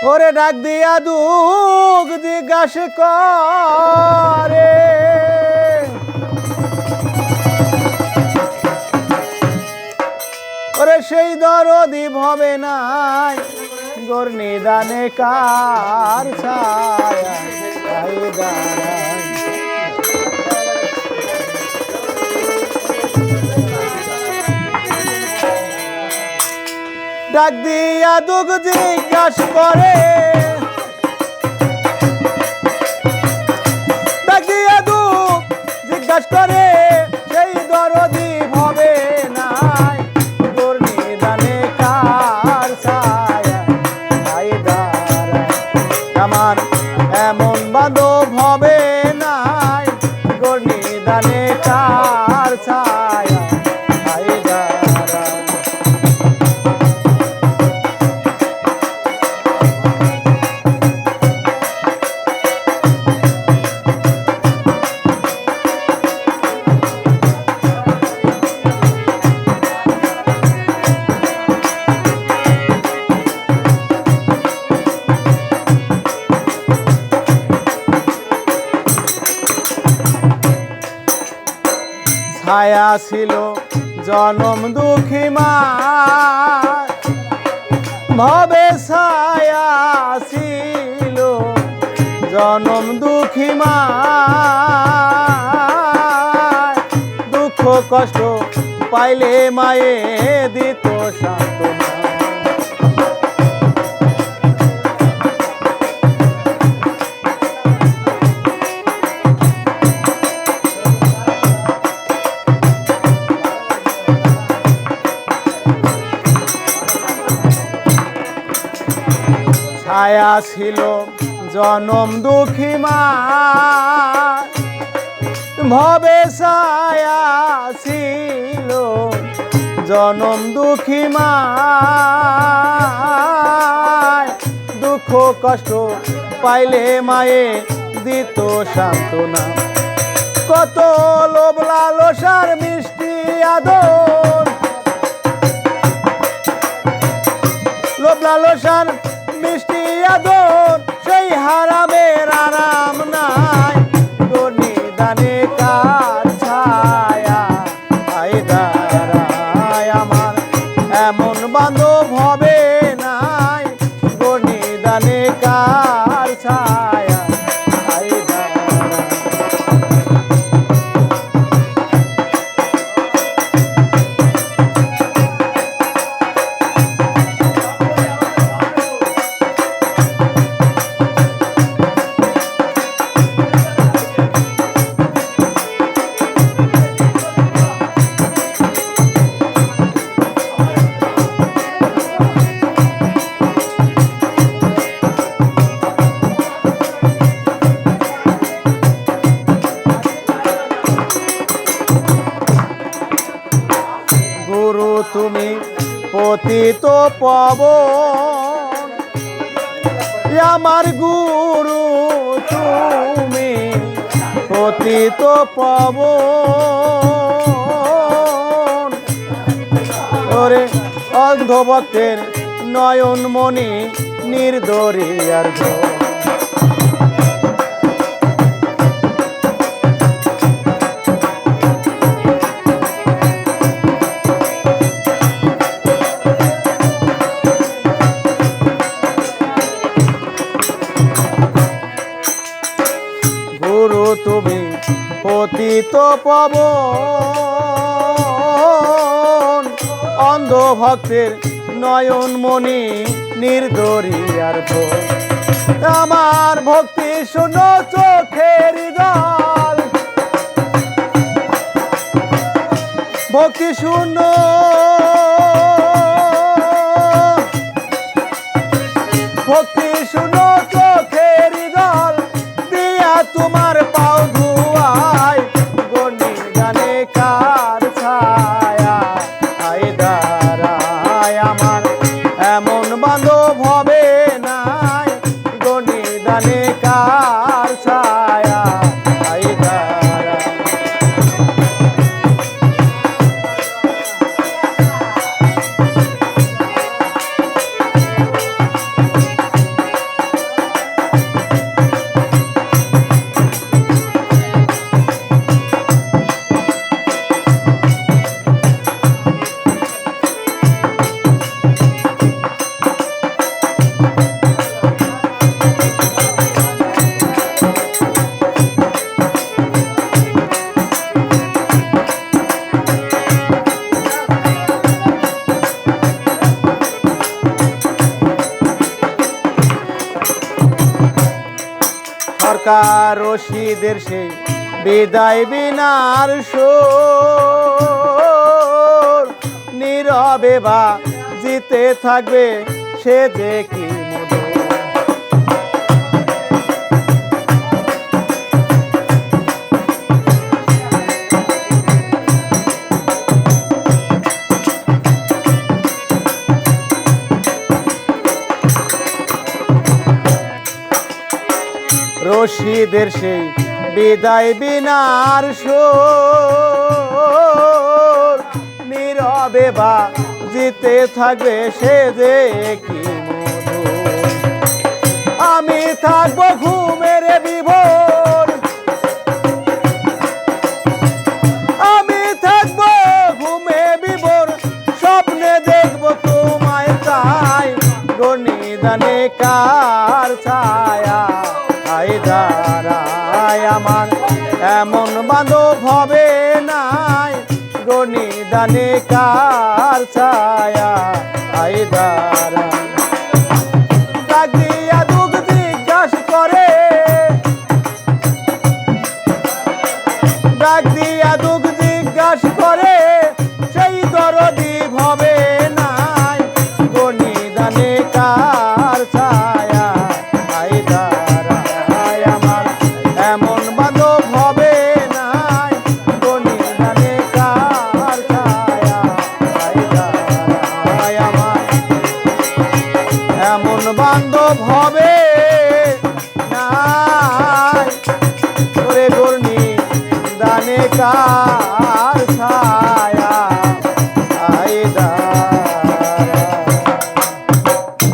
ওরে ডাক দিয়া দুঃখ জিজ্ঞাসা করে ওরে সেই দরদি ভবে নাই গোর নিদানে কার ছায়া দাঁড়ায় ডাক দিয়া দুঃখ জিজ্ঞাসা করে ডাক দিয়া দুঃখ জিজ্ঞাসা করে সেই দরদি ভবে নাই গোর নিদানে কার ছায়া দাঁড়ায় আমার এমন বান্ধব হবে নাই গোর নিদানে কার ছায়া ছায়া ছিল জনম দুঃখী মা ভবে ছায়া ছিল জনম দুঃখী মা দুঃখ কষ্ট পাইলে মায়ে দিত সান্ত্বনা ছায়া ছিল জনম দুঃখী মা ভবে ছায়া ছিল জনম দুঃখী মা দুঃখ কষ্ট পাইলে মায়ে দিত সান্ত্বনা কত লোভ লালসার মিষ্টি আদর লোভ লালসার মিষ্টি আদর সেই হারামের আরাম নাই গোর নিদানে কার ছায়া দাঁড়ায় আমার এমন বান্ধব হবে নাই গোর নিদানে কার ছায়া তুমি পতিত পাবন আমার গুরু তুমি পতিত পাবন ওরে অন্ধ ভক্তের নয়ন মণি নির্দরিয়ার ঘর তুমি পতিত পাবন অন্ধ ভক্তের নয়ন মণি নির্দরিয়ার ঘর আমার ভক্তি শোনো চোখের জল ভক্তি শোনো ভক্তি শোনো চোখের জল দিয়া তোমার পাও ধুয়াই গোর নিদানে কার ছায়া দাঁড়ায় আমার এমন বান্ধব হবে নাই গোর নিদানে কার ছায়া দাঁড়ায় সরকার রশিদের সেই বিদায় বিনার সুর নীরবে বা জিতে থাকবে সে যে কি মধুর। রশিদের সেই বিদায় বিনার সুর নীরবে বা জিতে থাকবে সে যে কি মধুর। আমি থাকবো ঘুমের বিভোর, আমি থাকবো ঘুমে বিভোর, স্বপ্নে দেখবো তোমায় তাই গণিদানে কার ছায়া আই দাঁড়ায় আমার এমন বান্ধব হবে নাই গণিদানে কার ছায়া আই দাঁড়ায়। ডাক দিয়া দুঃখ জিজ্ঞাসা করে, ডাক দিয়া দুঃখ জিজ্ঞাসা করে সেই দরদি ভবে নাই গণিদানে কার ছায়া আই দাঁড়ায় আমার এমন বান্ধব হবে নাই গণিদানে কার ছায়া আই দাঁড়ায় আমার এমন বান্ধব হবে নাই ওরে গণিদানে কার